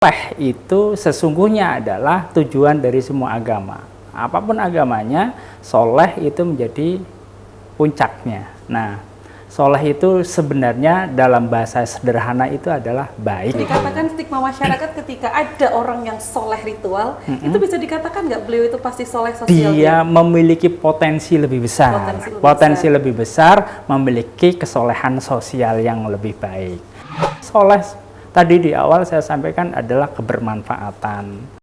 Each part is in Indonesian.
Soleh itu sesungguhnya adalah tujuan dari semua agama. Apapun agamanya, soleh itu menjadi puncaknya. Nah, soleh itu sebenarnya dalam bahasa sederhana itu adalah baik. Dikatakan stigma masyarakat ketika ada orang yang soleh ritual, itu bisa dikatakan nggak beliau itu pasti soleh sosial? Dia memiliki potensi lebih besar. Potensi lebih besar memiliki kesolehan sosial yang lebih baik. Soleh tadi di awal saya sampaikan adalah kebermanfaatan.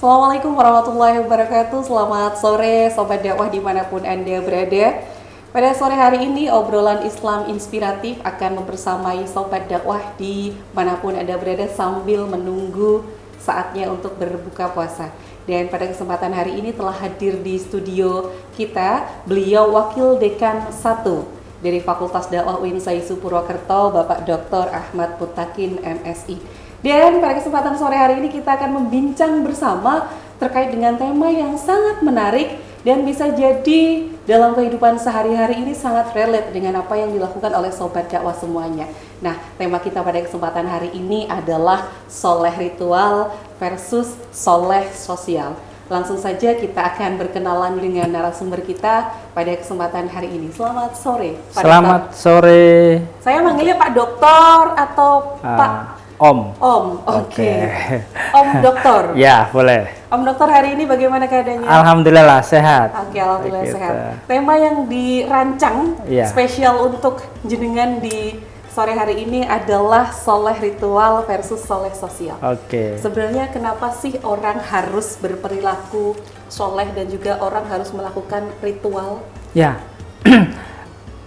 Assalamualaikum warahmatullahi wabarakatuh. Selamat sore Sobat Dakwah dimanapun Anda berada. Pada sore hari ini obrolan Islam inspiratif akan membersamai Sobat Dakwah dimanapun Anda berada sambil menunggu saatnya untuk berbuka puasa. Dan pada kesempatan hari ini telah hadir di studio kita beliau Wakil Dekan 1 dari Fakultas Dakwah UIN Saisu Purwokerto, Bapak Dr. Ahmad Mutakin MSI. Dan pada kesempatan sore hari ini kita akan membincang bersama terkait dengan tema yang sangat menarik dan bisa jadi dalam kehidupan sehari-hari ini sangat relate dengan apa yang dilakukan oleh Sobat Dakwah semuanya. Nah, tema kita pada kesempatan hari ini adalah soleh ritual versus soleh sosial. Langsung saja kita akan berkenalan dengan narasumber kita pada kesempatan hari ini. Selamat sore, Pak Selamat Dokter. sore. Saya manggilnya Pak Dokter atau Pak Om. Oke. Om Dokter. Ya, boleh. Om Dokter hari ini bagaimana keadaannya? Alhamdulillah sehat. Oke, alhamdulillah sehat. Tema yang dirancang spesial untuk jenengan di sore hari ini adalah soleh ritual versus soleh sosial. Oke. Sebenarnya kenapa sih orang harus berperilaku soleh dan juga orang harus melakukan ritual? Ya.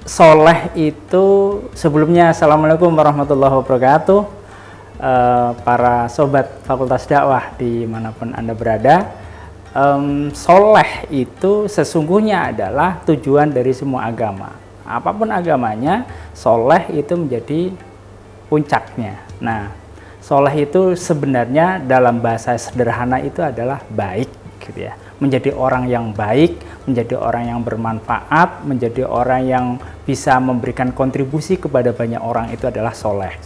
Soleh itu sebelumnya Assalamualaikum warahmatullahi wabarakatuh. Para sobat Fakultas Dakwah dimanapun Anda berada, soleh itu sesungguhnya adalah tujuan dari semua agama. Apapun agamanya, soleh itu menjadi puncaknya. Nah, soleh itu sebenarnya dalam bahasa sederhana itu adalah baik, gitu ya. Menjadi orang yang baik, menjadi orang yang bermanfaat, menjadi orang yang bisa memberikan kontribusi kepada banyak orang itu adalah soleh.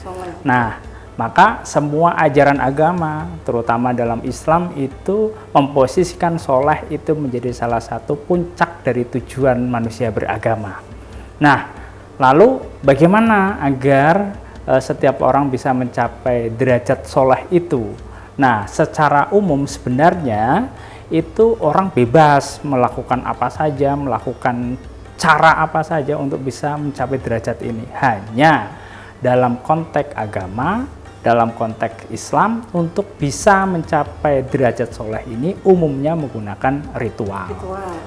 Nah, maka semua ajaran agama, terutama dalam Islam itu memposisikan soleh itu menjadi salah satu puncak dari tujuan manusia beragama. Nah, lalu bagaimana agar setiap orang bisa mencapai derajat soleh itu? Nah, secara umum sebenarnya itu orang bebas melakukan apa saja, melakukan cara apa saja untuk bisa mencapai derajat ini. Hanya dalam konteks agama, dalam konteks Islam, untuk bisa mencapai derajat soleh ini umumnya menggunakan ritual.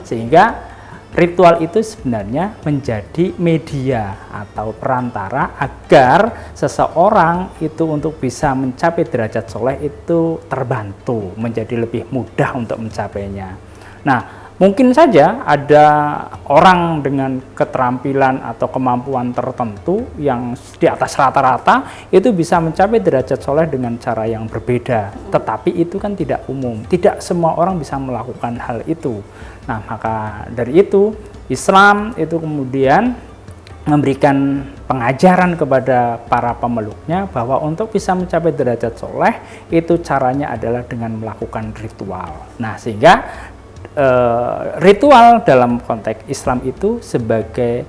Sehingga ritual itu sebenarnya menjadi media atau perantara agar seseorang itu untuk bisa mencapai derajat soleh itu terbantu, menjadi lebih mudah untuk mencapainya. Nah, mungkin saja ada orang dengan keterampilan atau kemampuan tertentu yang di atas rata-rata itu bisa mencapai derajat soleh dengan cara yang berbeda. Tetapi itu kan tidak umum. Tidak semua orang bisa melakukan hal itu. Nah, maka dari itu Islam itu kemudian memberikan pengajaran kepada para pemeluknya bahwa untuk bisa mencapai derajat soleh itu caranya adalah dengan melakukan ritual. Nah, sehingga ritual dalam konteks Islam itu sebagai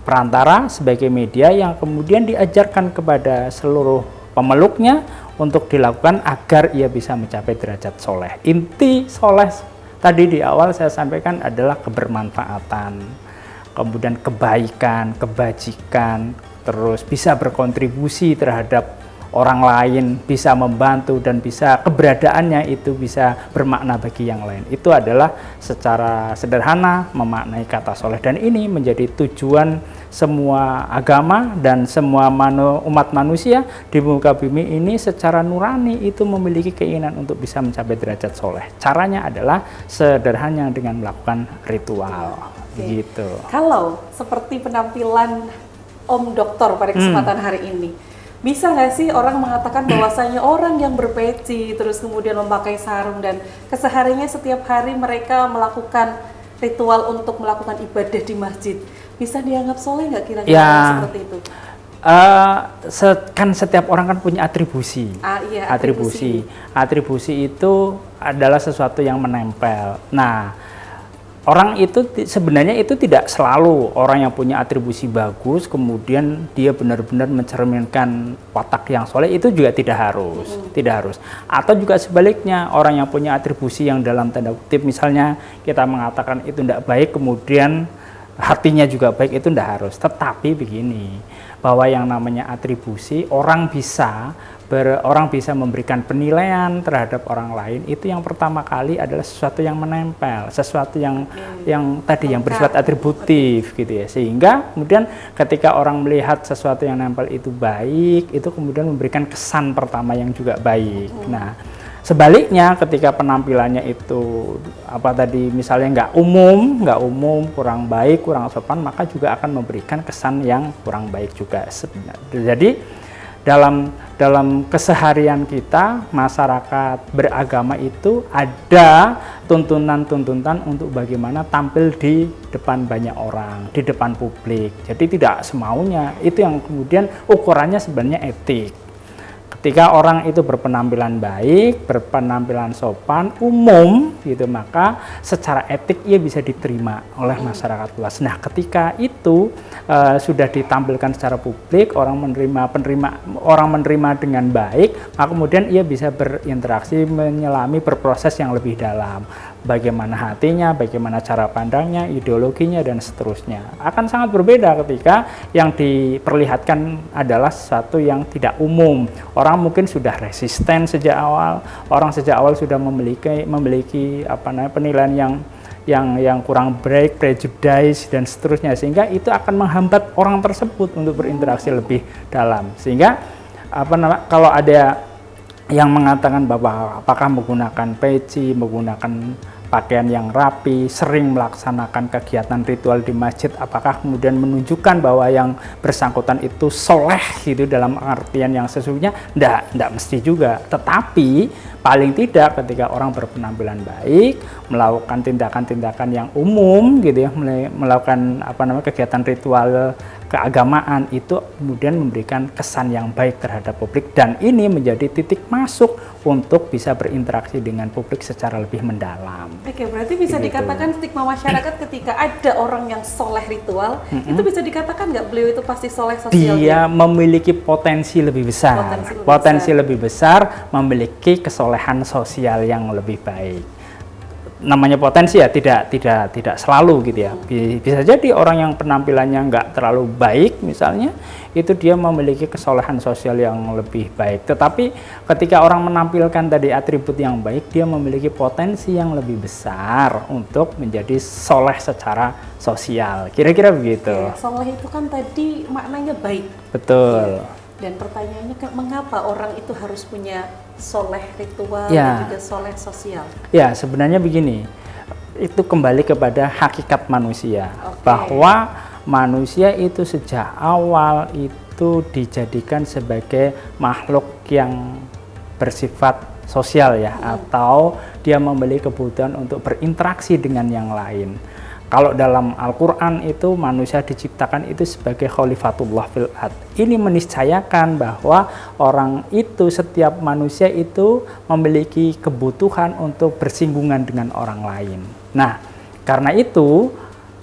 perantara, sebagai media yang kemudian diajarkan kepada seluruh pemeluknya untuk dilakukan agar ia bisa mencapai derajat soleh. Inti soleh tadi di awal saya sampaikan adalah kebermanfaatan, kemudian kebaikan, kebajikan, terus bisa berkontribusi terhadap orang lain, bisa membantu, dan bisa keberadaannya itu bisa bermakna bagi yang lain. Itu adalah secara sederhana memaknai kata soleh, dan ini menjadi tujuan semua agama dan semua umat manusia di muka bumi ini secara nurani itu memiliki keinginan untuk bisa mencapai derajat soleh. Caranya adalah sederhana dengan melakukan ritual. Gitu. Kalau seperti penampilan Om Dokter pada kesempatan hari ini, bisa nggak sih orang mengatakan bahwasanya orang yang berpeci terus kemudian memakai sarung dan kesehariannya setiap hari mereka melakukan ritual untuk melakukan ibadah di masjid, bisa dianggap soleh nggak kira-kira ya, seperti itu? Kan setiap orang kan punya atribusi. Iya, atribusi itu adalah sesuatu yang menempel. Nah, orang itu sebenarnya itu tidak selalu orang yang punya atribusi bagus kemudian dia benar-benar mencerminkan watak yang soleh, itu juga tidak harus. Atau juga sebaliknya, orang yang punya atribusi yang dalam tanda kutip misalnya kita mengatakan itu tidak baik kemudian hatinya juga baik, itu tidak harus. Tetapi begini, bahwa yang namanya atribusi orang bisa memberikan penilaian terhadap orang lain, itu yang pertama kali adalah sesuatu yang menempel, sesuatu yang tadi yang bersifat atributif gitu ya, sehingga kemudian ketika orang melihat sesuatu yang nempel itu baik, itu kemudian memberikan kesan pertama yang juga baik. Nah, sebaliknya ketika penampilannya itu misalnya nggak umum, kurang baik, kurang sopan, maka juga akan memberikan kesan yang kurang baik juga sebenarnya. Jadi dalam keseharian kita, masyarakat beragama itu ada tuntunan untuk bagaimana tampil di depan banyak orang, di depan publik. Jadi tidak semaunya, itu yang kemudian ukurannya sebenarnya etik. Ketika orang itu berpenampilan baik, berpenampilan sopan, umum gitu, maka secara etik ia bisa diterima oleh masyarakat luas. Nah, ketika itu sudah ditampilkan secara publik, orang menerima dengan baik, maka kemudian ia bisa berinteraksi, menyelami, berproses yang lebih dalam. Bagaimana hatinya, bagaimana cara pandangnya, ideologinya, dan seterusnya. Akan sangat berbeda ketika yang diperlihatkan adalah sesuatu yang tidak umum. Orang mungkin sudah resisten sejak awal, orang sejak awal sudah memiliki penilaian yang kurang baik, prejudice, dan seterusnya, sehingga itu akan menghambat orang tersebut untuk berinteraksi lebih dalam. Sehingga kalau ada yang mengatakan bahwa apakah menggunakan peci, menggunakan pakaian yang rapi, sering melaksanakan kegiatan ritual di masjid, apakah kemudian menunjukkan bahwa yang bersangkutan itu soleh gitu dalam artian yang sesungguhnya? Tidak mesti juga. Tetapi paling tidak ketika orang berpenampilan baik, melakukan tindakan-tindakan yang umum gitu ya, melakukan kegiatan ritual keagamaan, itu kemudian memberikan kesan yang baik terhadap publik, dan ini menjadi titik masuk untuk bisa berinteraksi dengan publik secara lebih mendalam. Oke, berarti bisa dikatakan stigma masyarakat ketika ada orang yang soleh ritual, itu bisa dikatakan nggak beliau itu pasti soleh sosial? Dia memiliki potensi lebih besar, lebih besar, memiliki kesolehan sosial yang lebih baik. Namanya potensi ya, tidak selalu gitu ya. Bisa jadi orang yang penampilannya nggak terlalu baik misalnya, itu dia memiliki kesolehan sosial yang lebih baik. Tetapi ketika orang menampilkan tadi atribut yang baik, dia memiliki potensi yang lebih besar untuk menjadi soleh secara sosial. Kira-kira begitu. Oke, soleh itu kan tadi maknanya baik. Betul. Dan pertanyaannya, mengapa orang itu harus punya soleh ritual dan juga soleh sosial? Ya, sebenarnya begini, itu kembali kepada hakikat manusia. Bahwa manusia itu sejak awal itu dijadikan sebagai makhluk yang bersifat sosial ya, atau dia memiliki kebutuhan untuk berinteraksi dengan yang lain. Kalau dalam Al-Quran itu manusia diciptakan itu sebagai khalifatullah fil ard. Ini meniscayakan bahwa orang itu, setiap manusia itu memiliki kebutuhan untuk bersinggungan dengan orang lain. Nah, karena itu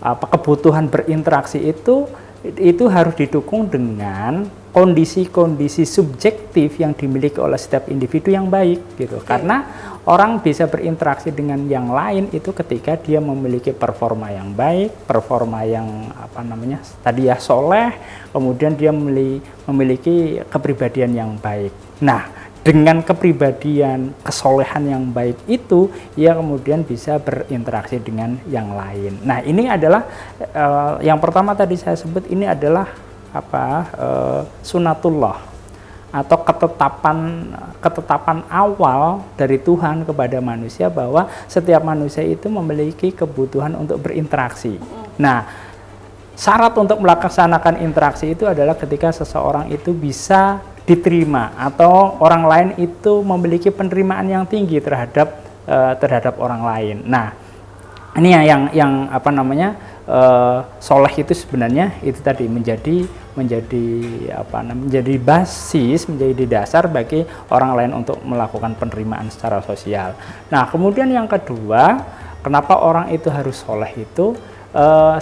kebutuhan berinteraksi itu itu harus didukung dengan kondisi-kondisi subjektif yang dimiliki oleh setiap individu yang baik gitu. Karena orang bisa berinteraksi dengan yang lain itu ketika dia memiliki performa yang baik, performa yang tadi ya soleh, kemudian dia memiliki kepribadian yang baik. Nah, dengan kepribadian, kesolehan yang baik itu, ia kemudian bisa berinteraksi dengan yang lain. Nah, ini adalah yang pertama tadi saya sebut, ini adalah sunatullah atau ketetapan awal dari Tuhan kepada manusia, bahwa setiap manusia itu memiliki kebutuhan untuk berinteraksi. Nah, syarat untuk melaksanakan interaksi itu adalah ketika seseorang itu bisa diterima atau orang lain itu memiliki penerimaan yang tinggi terhadap orang lain. Nah, ini yang soleh itu sebenarnya itu tadi menjadi basis, menjadi dasar bagi orang lain untuk melakukan penerimaan secara sosial. Nah, kemudian yang kedua, kenapa orang itu harus soleh itu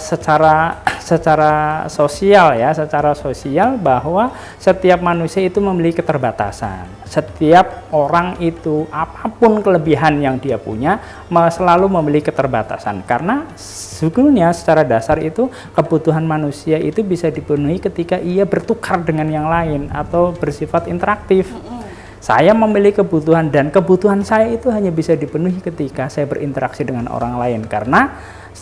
secara sosial ya, secara sosial, bahwa setiap manusia itu memiliki keterbatasan. Setiap orang itu apapun kelebihan yang dia punya selalu memiliki keterbatasan, karena sebetulnya secara dasar itu kebutuhan manusia itu bisa dipenuhi ketika ia bertukar dengan yang lain atau bersifat interaktif. Saya memiliki kebutuhan, dan kebutuhan saya itu hanya bisa dipenuhi ketika saya berinteraksi dengan orang lain, karena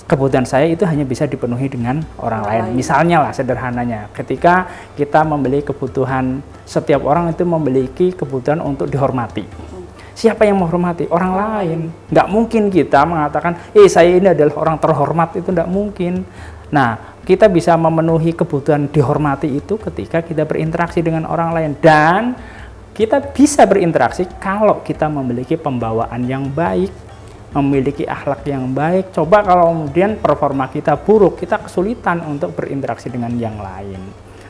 kebutuhan saya itu hanya bisa dipenuhi dengan orang lain. Misalnya lah, sederhananya, ketika kita memiliki kebutuhan, setiap orang itu memiliki kebutuhan untuk dihormati. Siapa yang menghormati? Orang lain. Nggak mungkin kita mengatakan, saya ini adalah orang terhormat, itu nggak mungkin. Nah, kita bisa memenuhi kebutuhan dihormati itu ketika kita berinteraksi dengan orang lain, dan kita bisa berinteraksi kalau kita memiliki pembawaan yang baik, memiliki akhlak yang baik. Coba kalau kemudian performa kita buruk, kita kesulitan untuk berinteraksi dengan yang lain.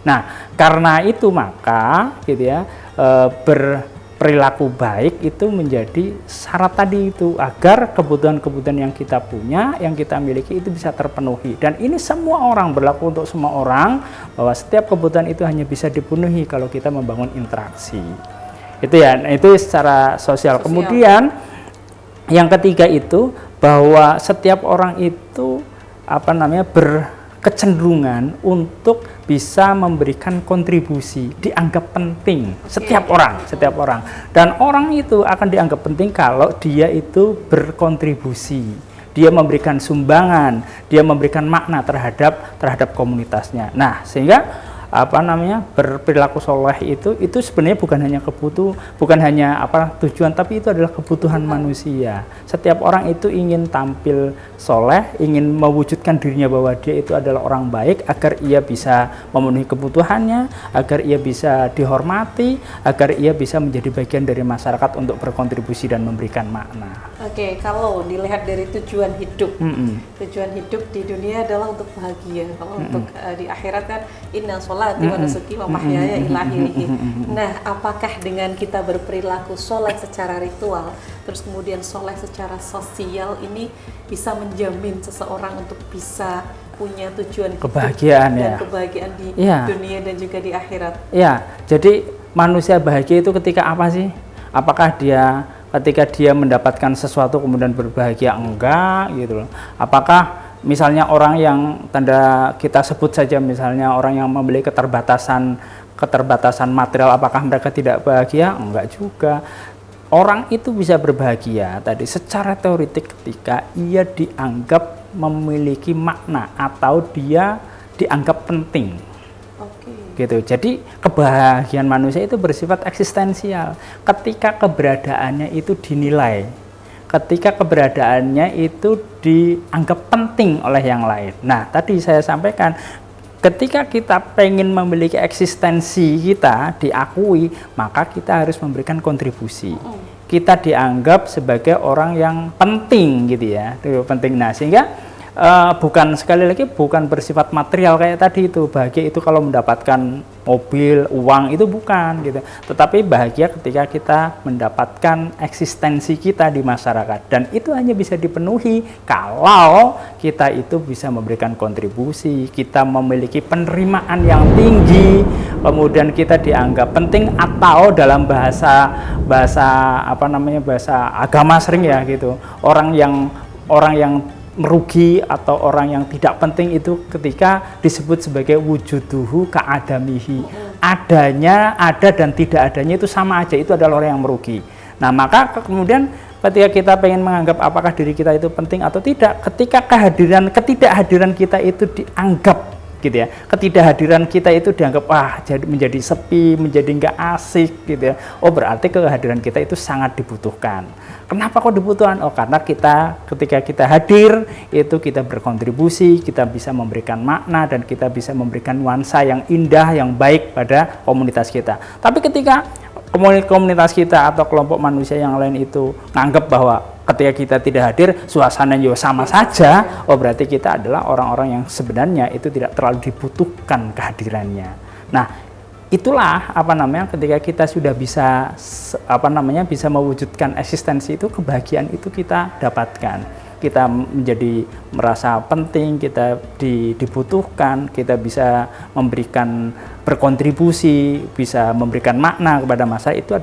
Nah, karena itu maka berperilaku baik itu menjadi syarat tadi itu, agar kebutuhan-kebutuhan yang kita punya, yang kita miliki itu bisa terpenuhi. Dan ini semua orang, berlaku untuk semua orang, bahwa setiap kebutuhan itu hanya bisa dipenuhi kalau kita membangun interaksi. Itu ya, itu secara sosial. Kemudian yang ketiga itu, bahwa setiap orang itu berkecenderungan untuk bisa memberikan kontribusi, dianggap penting. Setiap orang, dan orang itu akan dianggap penting kalau dia itu berkontribusi, dia memberikan sumbangan, dia memberikan makna terhadap komunitasnya. Nah, sehingga berperilaku soleh itu sebenarnya bukan hanya tujuan, tapi itu adalah kebutuhan manusia. Setiap orang itu ingin tampil soleh, ingin mewujudkan dirinya bahwa dia itu adalah orang baik, agar ia bisa memenuhi kebutuhannya, agar ia bisa dihormati, agar ia bisa menjadi bagian dari masyarakat untuk berkontribusi dan memberikan makna. Oke, kalau dilihat dari tujuan hidup, tujuan hidup di dunia adalah untuk bahagia. Kalau untuk di akhirat kan inna sholati wa nusuki wa mahyaya ilahi. Nah, apakah dengan kita berperilaku soleh secara ritual, terus kemudian soleh secara sosial, ini bisa menjamin seseorang untuk bisa punya tujuan kebahagiaan dan kebahagiaan di dunia dan juga di akhirat? Ya, jadi manusia bahagia itu ketika apa sih? Apakah dia ketika dia mendapatkan sesuatu kemudian berbahagia? Enggak gitu loh. Apakah misalnya orang yang kita sebut saja, misalnya orang yang memiliki keterbatasan material, apakah mereka tidak bahagia? Enggak juga. Orang itu bisa berbahagia tadi secara teoritik ketika ia dianggap memiliki makna atau dia dianggap penting. Gitu. Jadi kebahagiaan manusia itu bersifat eksistensial ketika keberadaannya itu dinilai, ketika keberadaannya itu dianggap penting oleh yang lain. Nah, tadi saya sampaikan, ketika kita pengen memiliki eksistensi kita diakui, maka kita harus memberikan kontribusi. Kita dianggap sebagai orang yang penting gitu ya, itu penting. Nah, sehingga bukan bersifat material kayak tadi itu. Bahagia itu kalau mendapatkan mobil, uang, itu bukan gitu. Tetapi bahagia ketika kita mendapatkan eksistensi kita di masyarakat, dan itu hanya bisa dipenuhi kalau kita itu bisa memberikan kontribusi, kita memiliki penerimaan yang tinggi, kemudian kita dianggap penting, atau dalam bahasa agama sering ya gitu, orang yang merugi atau orang yang tidak penting itu ketika disebut sebagai wujuduhu ka'adamihi, adanya, ada dan tidak adanya itu sama aja, itu adalah orang yang merugi. Nah, maka kemudian ketika kita pengen menganggap apakah diri kita itu penting atau tidak, ketika ketidakhadiran kita itu dianggap gitu ya, ketidakhadiran kita itu dianggap menjadi sepi, menjadi nggak asik gitu ya, berarti kehadiran kita itu sangat dibutuhkan. Kenapa kok dibutuhkan? Karena ketika kita hadir itu kita berkontribusi, kita bisa memberikan makna, dan kita bisa memberikan nuansa yang indah, yang baik pada komunitas kita. Tapi ketika komunitas kita atau kelompok manusia yang lain itu nganggap bahwa ketika kita tidak hadir suasananya sama saja, berarti kita adalah orang-orang yang sebenarnya itu tidak terlalu dibutuhkan kehadirannya. Nah, itulah ketika kita sudah bisa bisa mewujudkan eksistensi itu, kebahagiaan itu kita dapatkan. Kita menjadi merasa penting, kita dibutuhkan, kita bisa berkontribusi, bisa memberikan makna kepada masyarakat, itu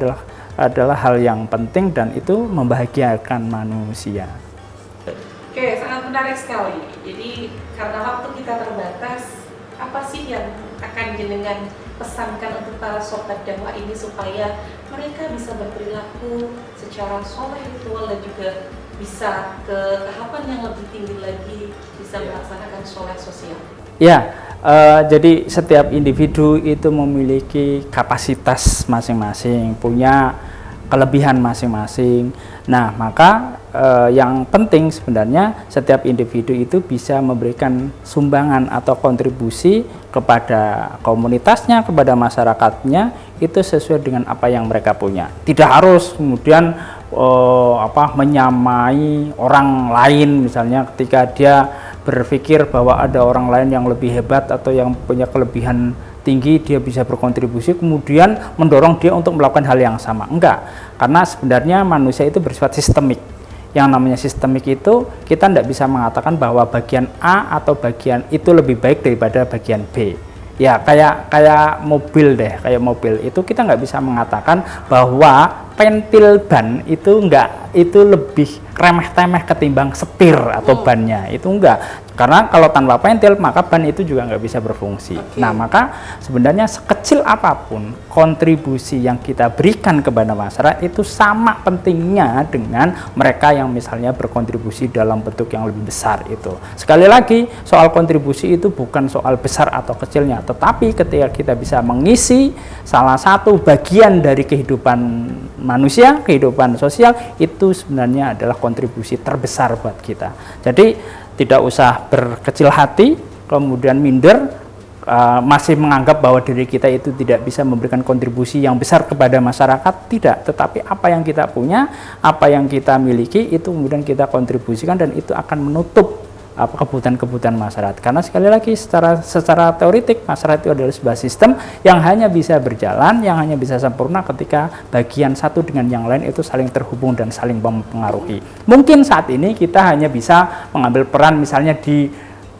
adalah hal yang penting, dan itu membahagiakan manusia. Oke, sangat menarik sekali. Jadi karena waktu kita terbatas, apa sih yang akan jenengan pesankan untuk para sobat dakwah ini supaya mereka bisa berperilaku secara soleh ritual, dan juga bisa ke tahapan yang lebih tinggi lagi, bisa melaksanakan soleh sosial? Ya, jadi setiap individu itu memiliki kapasitas masing-masing, punya kelebihan masing-masing. Nah, maka yang penting sebenarnya setiap individu itu bisa memberikan sumbangan atau kontribusi kepada komunitasnya, kepada masyarakatnya, itu sesuai dengan apa yang mereka punya. Tidak harus kemudian menyamai orang lain, misalnya ketika dia berpikir bahwa ada orang lain yang lebih hebat atau yang punya kelebihan tinggi, dia bisa berkontribusi, kemudian mendorong dia untuk melakukan hal yang sama. Enggak, karena sebenarnya manusia itu bersifat sistemik. Yang namanya sistemik itu, kita tidak bisa mengatakan bahwa bagian A atau bagian itu lebih baik daripada bagian B. Ya, kayak mobil deh, kayak mobil itu kita nggak bisa mengatakan bahwa pentil ban itu lebih remeh-temeh ketimbang setir atau bannya, itu enggak. Karena kalau tanpa pentil maka ban itu juga nggak bisa berfungsi. Nah, maka sebenarnya sekecil apapun kontribusi yang kita berikan kepada masyarakat itu sama pentingnya dengan mereka yang misalnya berkontribusi dalam bentuk yang lebih besar itu. Sekali lagi, soal kontribusi itu bukan soal besar atau kecilnya, tetapi ketika kita bisa mengisi salah satu bagian dari kehidupan manusia, kehidupan sosial, itu sebenarnya adalah kontribusi terbesar buat kita. Jadi tidak usah berkecil hati, kemudian minder, masih menganggap bahwa diri kita itu tidak bisa memberikan kontribusi yang besar kepada masyarakat. Tidak, tetapi apa yang kita punya, apa yang kita miliki, itu kemudian kita kontribusikan, dan itu akan menutup kebutuhan-kebutuhan masyarakat. Karena sekali lagi secara teoritik masyarakat itu adalah sebuah sistem yang hanya bisa berjalan, yang hanya bisa sempurna ketika bagian satu dengan yang lain itu saling terhubung dan saling mempengaruhi. Mungkin saat ini kita hanya bisa mengambil peran misalnya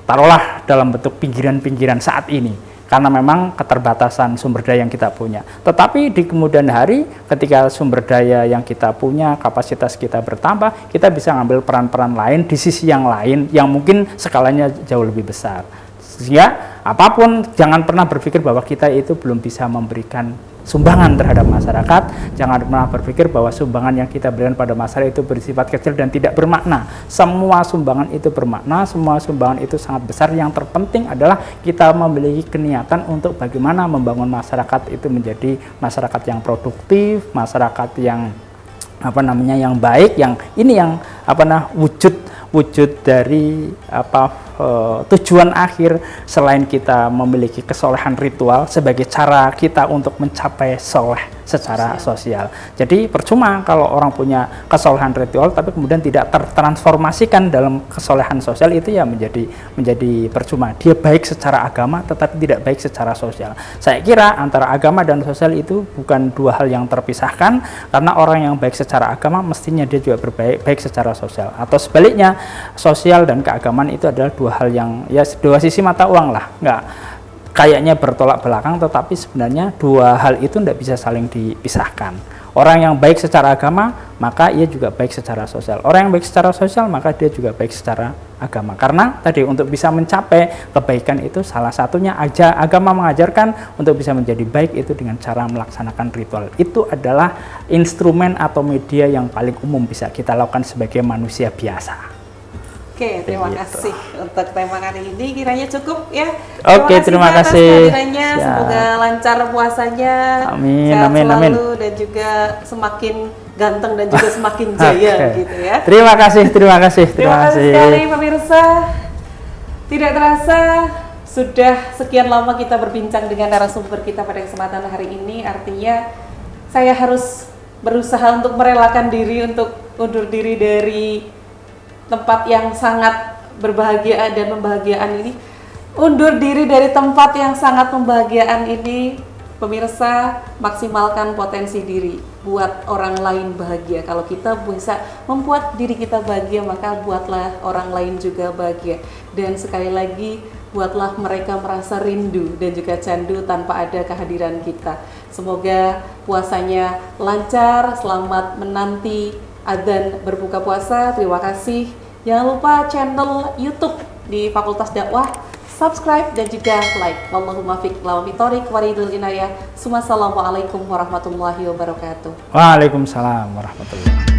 taruhlah dalam bentuk pinggiran-pinggiran saat ini, karena memang keterbatasan sumber daya yang kita punya. Tetapi di kemudian hari ketika sumber daya yang kita punya, kapasitas kita bertambah, kita bisa ngambil peran-peran lain di sisi yang lain yang mungkin skalanya jauh lebih besar. Sehingga apapun, jangan pernah berpikir bahwa kita itu belum bisa memberikan sumbangan terhadap masyarakat. Jangan pernah berpikir bahwa sumbangan yang kita berikan pada masyarakat itu bersifat kecil dan tidak bermakna. Semua sumbangan itu bermakna, semua sumbangan itu sangat besar. Yang terpenting adalah kita memiliki keniatan untuk bagaimana membangun masyarakat itu menjadi masyarakat yang produktif, masyarakat yang yang baik, yang ini yang wujud dari tujuan akhir selain kita memiliki kesolehan ritual sebagai cara kita untuk mencapai soleh secara sosial. Jadi percuma kalau orang punya kesolehan ritual tapi kemudian tidak tertransformasikan dalam kesolehan sosial, itu ya menjadi percuma. Dia baik secara agama tetapi tidak baik secara sosial. Saya kira antara agama dan sosial itu bukan dua hal yang terpisahkan, karena orang yang baik secara agama mestinya dia juga baik secara sosial, atau sebaliknya sosial dan keagamaan itu adalah dua hal yang ya dua sisi mata uang lah, nggak kayaknya bertolak belakang, tetapi sebenarnya dua hal itu tidak bisa saling dipisahkan. Orang yang baik secara agama maka ia juga baik secara sosial, orang yang baik secara sosial maka dia juga baik secara agama. Karena tadi untuk bisa mencapai kebaikan itu salah satunya agama mengajarkan untuk bisa menjadi baik itu dengan cara melaksanakan ritual. Itu adalah instrumen atau media yang paling umum bisa kita lakukan sebagai manusia biasa. Oke, terima kasih untuk tema hari ini. Kiranya cukup ya. Oke, terima kasih. Semoga lancar puasanya. Amin, sehat amin, selalu, amin. Dan juga semakin ganteng dan juga semakin jaya gitu ya. Terima kasih, terima kasih, terima kasih sekali pemirsa. Tidak terasa sudah sekian lama kita berbincang dengan narasumber kita pada kesempatan hari ini. Artinya saya harus berusaha untuk merelakan diri untuk undur diri dari tempat yang sangat berbahagia dan membahagiaan ini, undur diri dari tempat yang sangat membahagiaan ini. Pemirsa, maksimalkan potensi diri, buat orang lain bahagia. Kalau kita bisa membuat diri kita bahagia, maka buatlah orang lain juga bahagia. Dan sekali lagi, buatlah mereka merasa rindu dan juga candu tanpa ada kehadiran kita. Semoga puasanya lancar, selamat menanti adzan berbuka puasa. Terima kasih. Jangan lupa channel YouTube di Fakultas Dakwah, subscribe dan juga like. Wallahumma fiq wa thoriq waridul inayah. Wassalamualaikum warahmatullahi wabarakatuh. Waalaikumsalam warahmatullahi wabarakatuh.